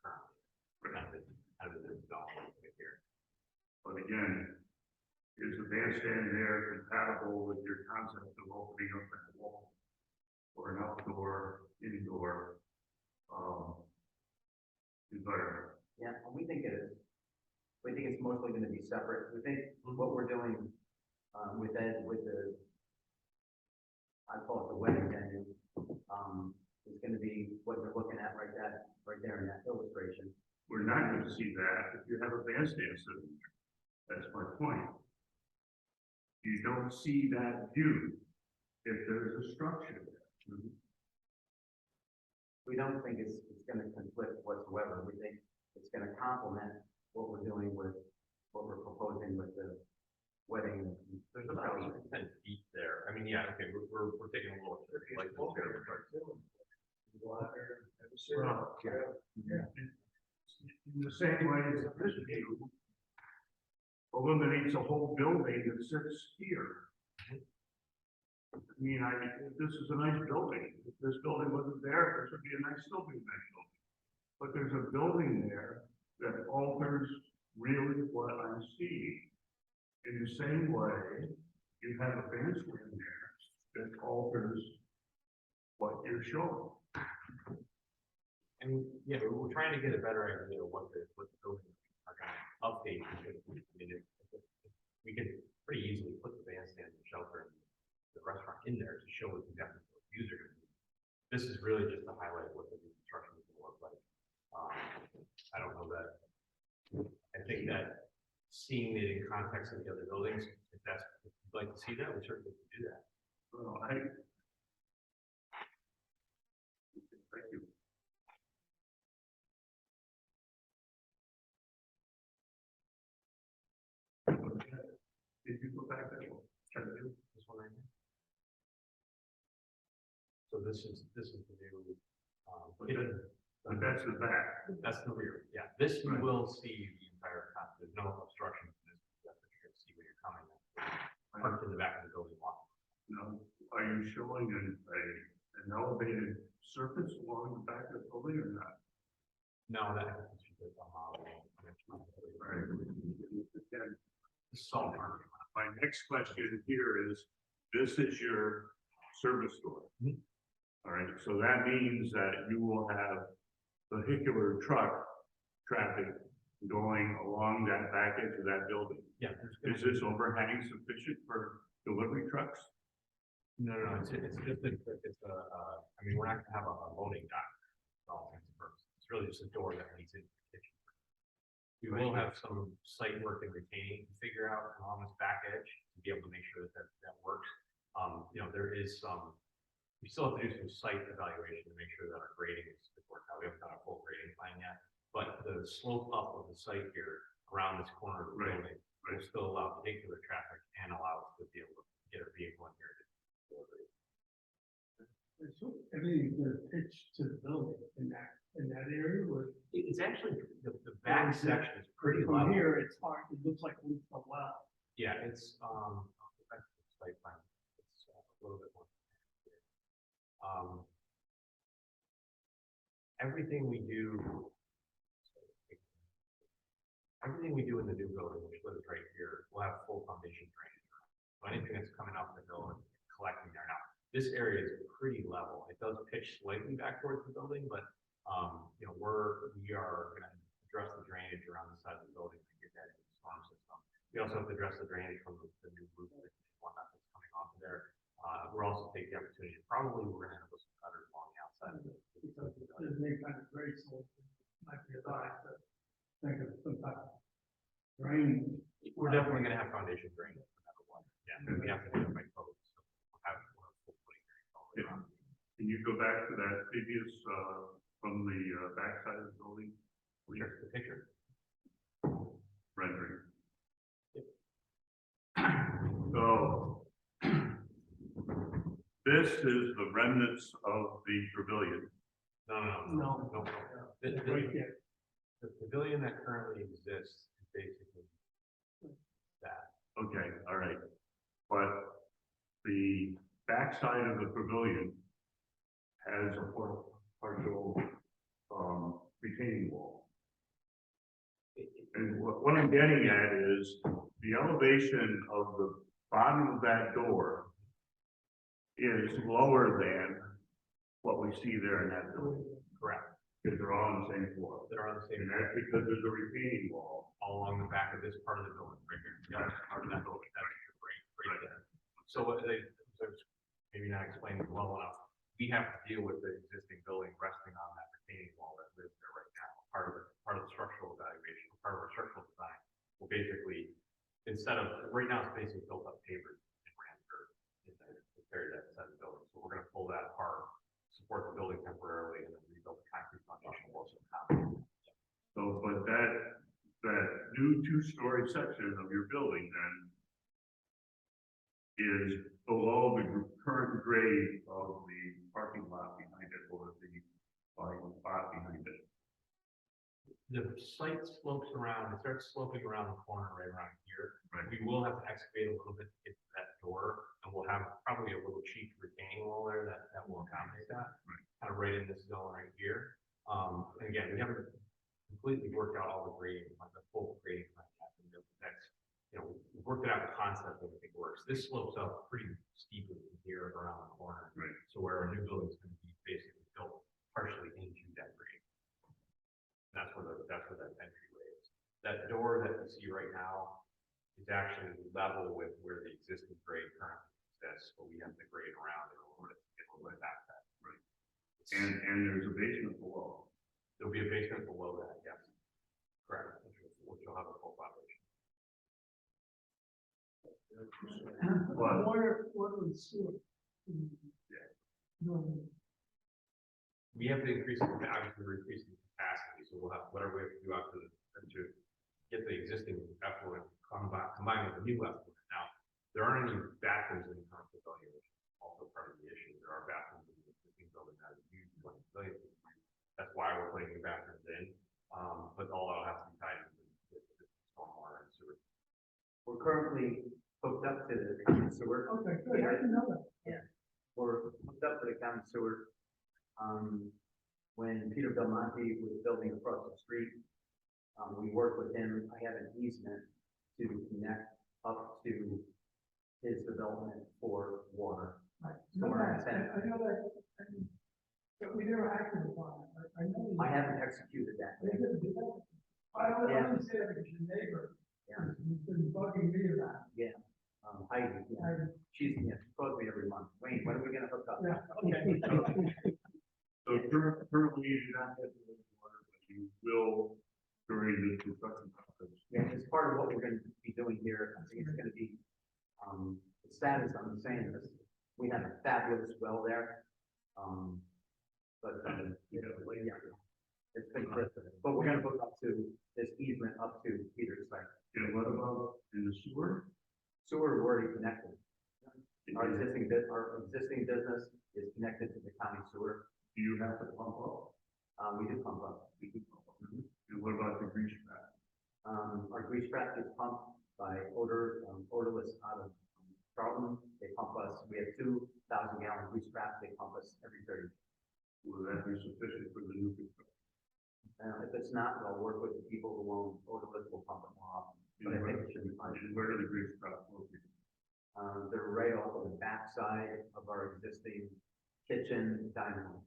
currently. Kind of the dome right here. But again, is the bandstand there compatible with your concept of opening up that wall? Or an outdoor, indoor, environment? Yeah, and we think it is. We think it's mostly gonna be separate. We think what we're doing, with that, with the, I call it the wedding venue, is gonna be what you're looking at right there in that illustration. We're not gonna see that if you have a bandstand sitting there. That's my point. You don't see that view if there's a structure there. We don't think it's gonna conflict whatsoever. We think it's gonna complement what we're doing with, what we're proposing with the wedding. There's about 10 feet there. I mean, yeah, okay, we're taking a little. Like, Well, in the same way as this view eliminates a whole building that sits here. I mean, this is a nice building. If this building wasn't there, this would be a nice, still be a nice building. But there's a building there that alters really what I'm seeing. In the same way, you have a bandstand there that alters what you're showing. And yeah, we're trying to get a better idea of what the building are going to update. I mean, we could pretty easily put the bandstand and shelter and the restaurant in there to show what exactly what the views are going to be. This is really just to highlight what the new construction is going to look like. I don't know that. I think that seeing it in context of the other buildings, if you'd like to see that, we certainly can do that. Well, thank you. Did you go back there? This one right here. So this is the new. But that's the back. That's the rear. Yeah, this you Right. will see the entire time. There's no obstruction to this. You're going to see where you're coming. Parked in the back of the building. Now, are you showing an elevated surface along the back of the building or not? No, that happens to the model. Right. And This is all part of it. my next question here is, this is your service door. Mhm. All right, so that means that you will have vehicular truck traffic going along that back edge of that building. Yeah. Is this overhang sufficient for delivery trucks? No, it's just I mean, we're not gonna have a loading dock for all intents and purposes. It's really just a door that leads into the kitchen. We will have some site work and retaining to figure out along this back edge to be able to make sure that works. You know, there is some, we still have to do some site evaluation to make sure that our grading is worked out. We haven't done a full grading plan yet, but the slope up of the site here around this corner of the Right, building will still allow vehicular traffic and allow us to be able to get a vehicle in here. Everything's gonna pitch to the building in that area where. It's actually, the back section is pretty From level. here, it's hard, it looks like a well. Yeah, it's, I'll go back to the site plan. It's a little bit more. Everything we do in the new building, which lives right here, will have full foundation drainage. So anything that's coming off the hill and collecting there now, this area is pretty level. It does pitch slightly back towards the building, but you know, we are going to address the drainage around the side of the building to get that in the storm system. We also have to address the drainage from the new roof and whatnot that's coming off of there. We're also taking the opportunity, probably we're going to have some gutters along the outside of it. Because there's any kind of grade, so it might be advised to think of some type of drain. We're definitely going to have foundation drainage no matter what. Yeah, and we have to do it by code. So we'll have full footing drainage all the way around. Can you go back to that previous, from the back side of the building? Sure, the picture. Rendering. Yep. So this is the remnants of the pavilion. No. The pavilion that currently exists is basically that. Okay, all right. But the backside of the pavilion has a partial, retaining wall. And what I'm getting at is the elevation of the bottom of that door is lower than what we see there in that building. Correct. Because they're all on the same floor. They're on the same, And that's because there's a retaining wall. all along the back of this part of the building, right here. Yeah, part of that building, that's right there. So what maybe not explaining it well enough. We have to deal with the existing building resting on that retaining wall that lives there right now. Part of the structural evaluation, part of our structural design. Will basically, instead of, right now it's basically built up pavers and rammed to carry that side of the building. So we're gonna pull that apart, support the building temporarily, and then rebuild the concrete foundation walls of the house. So, but that new two-story section of your building then is below the current grade of the parking lot behind it, or the parking lot behind it. The site slopes around, it starts sloping around the corner right around here. Right. We will have to excavate a little bit to get to that door, and we'll have probably a little cheap retaining wall there that will accommodate that. Right. Kind of right in this zone right here. And again, we haven't completely worked out all the grading, like the full grading plan yet. And that's, we've worked it out the concept and everything works. This slopes up pretty steeply from here around the corner. Right. So where our new building is going to be basically built partially into that grade. That's where that entryway is. That door that you see right now is actually level with where the existing grade currently exists, but we have to grade around it a little bit to get a little bit back that. Right. And there's a basement below. There'll be a basement below that, yes. Correct, which will have a full foundation. What? Water and sewer. No, We have to increase, obviously we're increasing capacity, so we'll have, whatever we have to do after to get the existing effluent combined with the new effluent. Now, there aren't any bathrooms in the current pavilion, which is also part of the issue. There are bathrooms in the existing building that are used for the pavilion. That's why we're putting new bathrooms in, but all that'll have to be tied into the stormwater and sewer. We're currently hooked up to the county sewer. okay, good, I didn't know that. We're hooked up to the county sewer. When Peter Belmonte was building across the street, we worked with him. I have an easement to connect up to his development for water. Right. Storm I intent. know that, but we never acted upon it, I know. I haven't executed that. They didn't do that. I only say that because your neighbor. Yeah. Has been bugging me about Heidi, it. yeah, she calls me every month. Wayne, when are we gonna hook up? Yeah, okay. So currently you do not have the water, but you will during the construction process. Yeah, it's part of what we're gonna be doing here. I think it's gonna be, the status, I'm saying this, we have a fabulous well there. Yeah, it's been good, but we're gonna hook up to this easement up to Peter's site. And what about in the sewer? Sewer, we're already connected. Our existing business is connected to the county sewer. Do you have to pump up? We do pump up. You can pump up. And what about the grease trap? Our grease trap is pumped by Odorless out of Charlton. They pump us, we have 2,000-gallon grease traps. They pump us every 30. Will that be sufficient for the new construction? If it's not, I'll work with the people who own Odorless, will pump it more often. But I think it should be fine. And where are the grease traps located? They're right off of the backside of our existing kitchen dining room.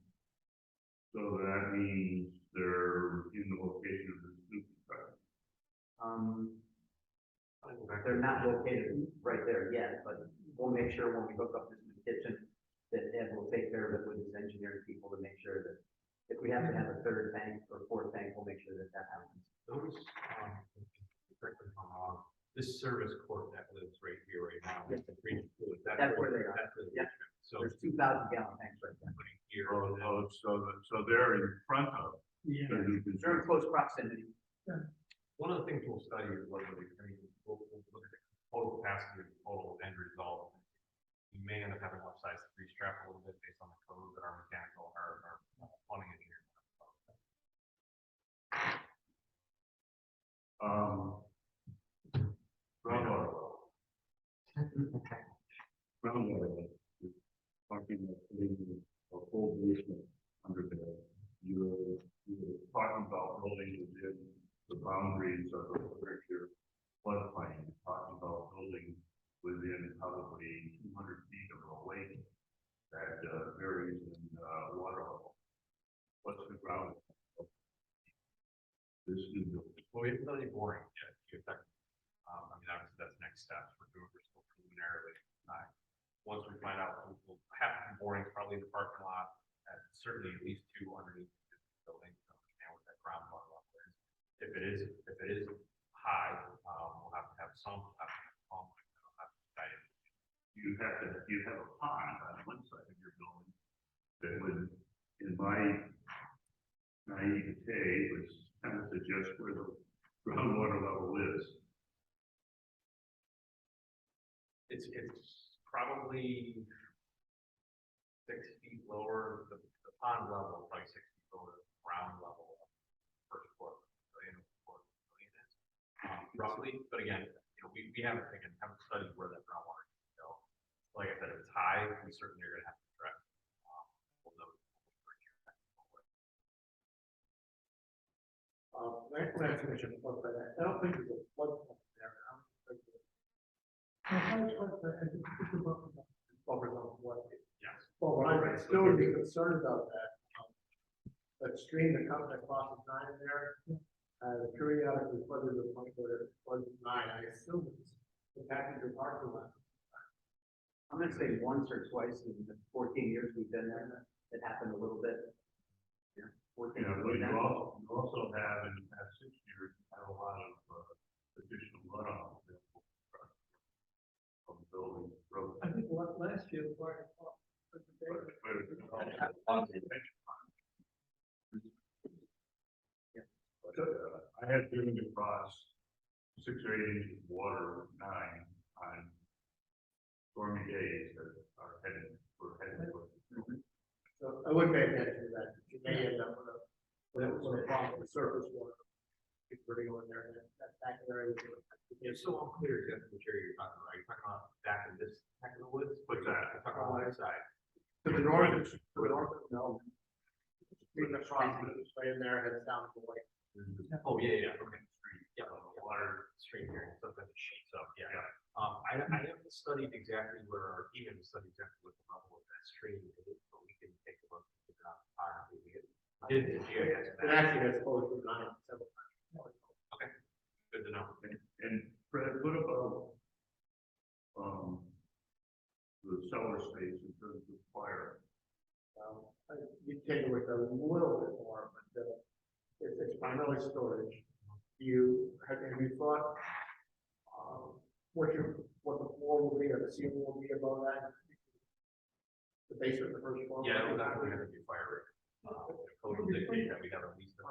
So that means they're in the location of this new construction. They're not located right there yet, but we'll make sure when we hook up this new kitchen, that Ed will take care of it with his engineering people to make sure that if we have to have a third tank or fourth tank, we'll make sure that that happens. Those, correct me if I'm wrong, this service court that lives right here, right now, Yes. the green fluid, That's where they are. That's where Yeah. So There's 2,000-gallon tanks right there. putting here, So they're in front of Yeah. the new They're in construction. close proximity. one of the things we'll study is what, we'll look at the total capacity of the total end result. We may end up having to upsize the grease trap a little bit based on the code that our mechanical, our plumbing engineer. Groundwater well. Groundwater well. Talking about putting a full basement under there. You're talking about building within the boundaries of the literature floodplain. You're talking about building within probably 200 feet of a lake that varies in water level. What's the ground? This new building. Well, we haven't done any boring yet, geotech. I mean, obviously, that's next steps, we're still preliminarily. Once we find out, we'll have to be boring probably in the parking lot, and certainly at least 2 underneath the building, to understand what that groundwater level is. If it is high, we'll have to have some, pump, we'll have to tie it. You have a pond on one side of your building that would, in my naivete, was kind of suggest where the groundwater level is. It's probably 6 feet lower, the pond level, probably 6 feet lower, than the ground level of first floor, roughly, but again, we haven't studied where that groundwater can go. Like I said, if it's high, we certainly are gonna have to address. We'll know. Last question, I don't think there's a flood there. I don't think there's- Covers on what? Yes. Well, I still would be concerned about that stream that comes across the nine there. Periodically flooded to the point where it floods nine. I assume it's impacted your parking lot. I'm gonna say once or twice in the 14 years we've been there, it happened a little bit. Yeah, 14 But years. you also have in the past 6 years, had a lot of additional runoff from the building. Road. I think last year, the fire I had driven across 6 or 8 inches of water with 9 on stormy days that are headed. So I would pay attention to that. You may end up with a problem with surface water. It's pretty going there, and that back area. It's so unclear exactly which area you're talking about. You're talking about back in this neck of the woods? What's that? You're talking about that side. To the north, no. Being across, it's right in there, heads down to the lake. Oh, yeah, okay. Yeah, water stream here, sometimes it shoots up, yeah. I haven't studied exactly where our team has studied exactly what the level of that stream is, but we can take a look at the topography. We did the GIS It map. actually has close to 9 several times. Good to know. And Fred, what about the cellar space in terms of fire? You take it with a little bit more, but it's primarily storage. Have you thought what the floor will be or the ceiling will be above that? The basement, the first floor? Yeah, it was actually gonna be a fire rate. Code will dictate that we have at least a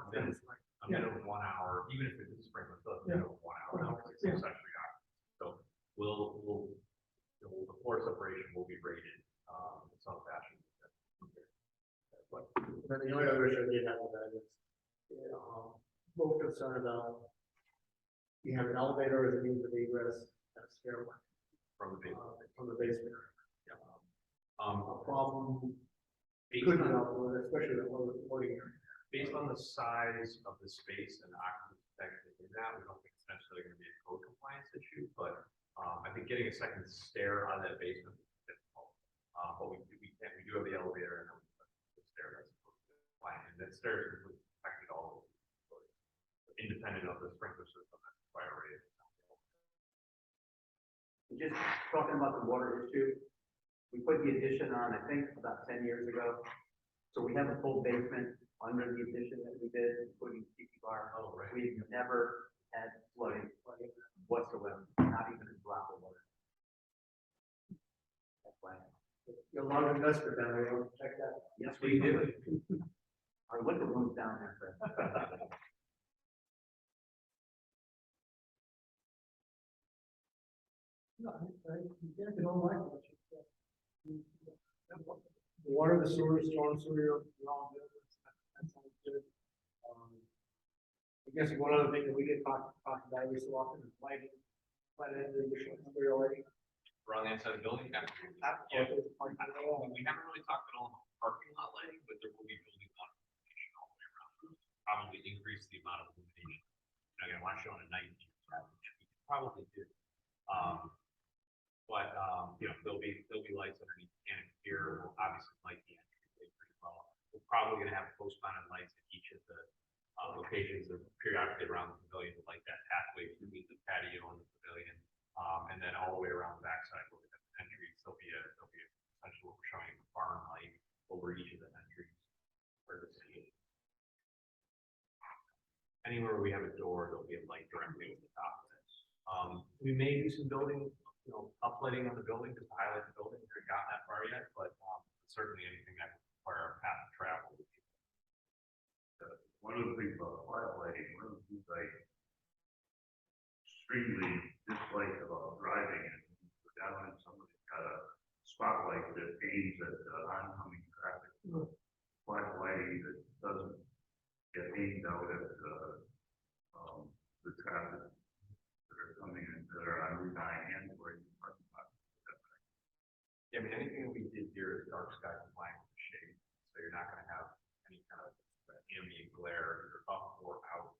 minimum of 1 hour, even if it's sprinkler, still a minimum of 1 hour, now it's essentially on. So the floor separation will be rated, in some fashion. But then the only other issue I did have with that is, little concerned about, you have an elevator as a means of egress, and a stairway From the basement. from the basement. Yeah. A problem Based could on- develop, with, especially the loading area. Based on the size of the space and occupancy protection in that, we don't think it's necessarily gonna be a code compliance issue, but, I think getting a second stair on that basement is difficult. But we do have the elevator and then the stair that's supposed to apply, and that stair is completely protected all over. Independent of the sprinkler system that's fire rated. Just talking about the water issue, we put the addition on, I think, about 10 years ago. So we have a full basement under the addition that we did, including tiki bar. Oh, right. We've never had flooding whatsoever, not even a drop of water. That's why. You're a large investor down there, you want to check that? Yes, we do. Our liquor room's down there, Fred. No, you don't like what you said. The water, the sewer, storm sewer, you're all good. That sounds good. guess one other thing that we get talked about every so often is lighting, but in the additional stereo lighting. Around the outside of the building, Yeah. we haven't really talked at all about parking lot lighting, but there will be building illumination all the way around. Probably increase the amount of illumination. You're not gonna want to show on a night, which we probably do. You know, there'll be lights underneath the canopy here. We'll obviously light the entryway pretty well. We're probably gonna have post-mounted lights at each of the locations that periodically around the pavilion to light that pathway between the patio and the pavilion. And then all the way around the backside where we have the entries, there'll be essentially what we're showing a barn light over each of the entries for the city. Anywhere we have a door, there'll be a light directly over the top of this. We may do some building, you know, uplighting on the building to highlight the building. We haven't gotten that far yet, but certainly anything that would require a path of travel. One of the things about quiet lighting, one of the things I extremely dislike about driving is go down and somebody's got a spotlight that aims at oncoming traffic. Quiet lighting that doesn't get aimed out at the traffic that are coming in, that are on Route 9 and where you parking lot. Yeah, I mean, anything that we did here is dark sky compliant with the shade, so you're not gonna have any kind of ambient glare either up or out.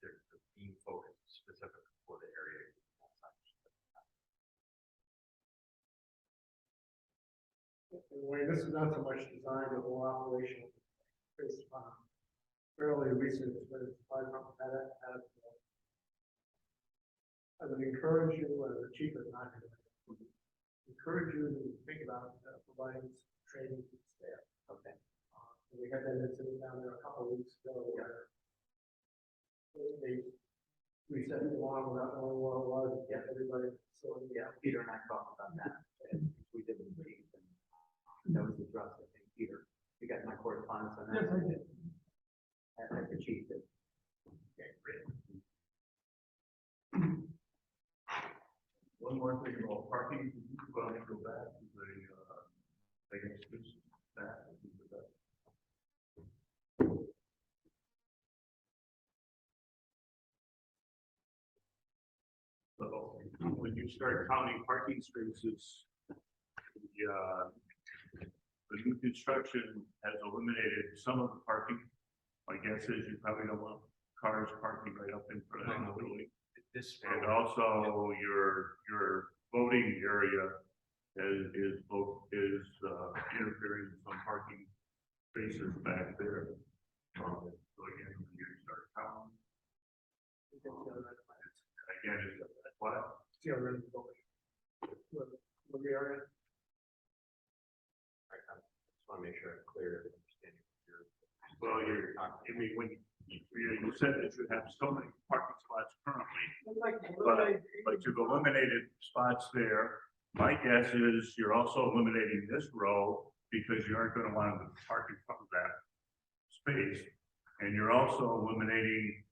The beam focus is specific for the area. Wayne, this is not so much designed or more operational, based upon fairly recent experience. I would encourage you, the chief is not going to, encourage you to think about providing training to staff. Okay. We had that incident down there a couple of weeks ago where we said it along without knowing what it was, get everybody. So Yeah, Peter and I talked about that, and we did the chief, and that was addressed, I think, Peter, you got my correspondence on that? Yes, I did. At the chief did. Okay, great. One more thing about parking, we're going to go back to the, I guess this, that would be the best. So when you start counting parking spaces, the new construction has eliminated some of the parking. My guess is you probably don't want cars parking right up in front of the building. This And also your voting area is interfering with some parking spaces back there. So again, when you start counting, again, it's what? the other end of the building. What the area? I just want to make sure I'm clear that understanding what you're. Well, I mean, when you said that you have so many parking spots currently, but you've eliminated spots there. My guess is you're also eliminating this row because you aren't gonna want to park in front of that space. And you're also eliminating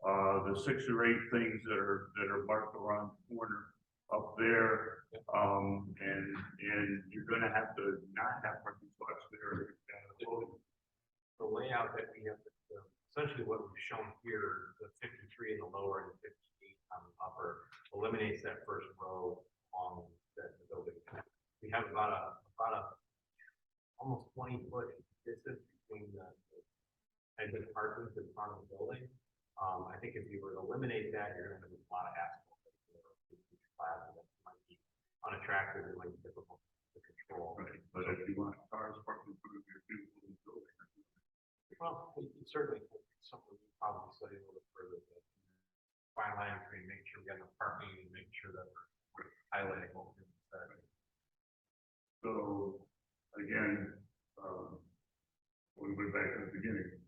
the 6 or 8 things that are marked around the corner up there. And you're gonna have to not have parking spots there. The layout that we have, essentially what we've shown here, the 53 in the lower and the 58 on the upper, eliminates that first row along the building. We have about a almost 20-foot distance between the exit parking to the front of the building. I think if you were to eliminate that, you're going to have a lot of asphalt. That might be unattractive and might be difficult to control. Right, but if you want cars parking in front of your beautiful building. Well, certainly something we probably study a little bit further. Fine line between making sure we got enough parking and making sure that we're highlighting what we're doing. So again, we went back to the beginning.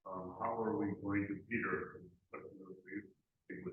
How are we going to, Peter,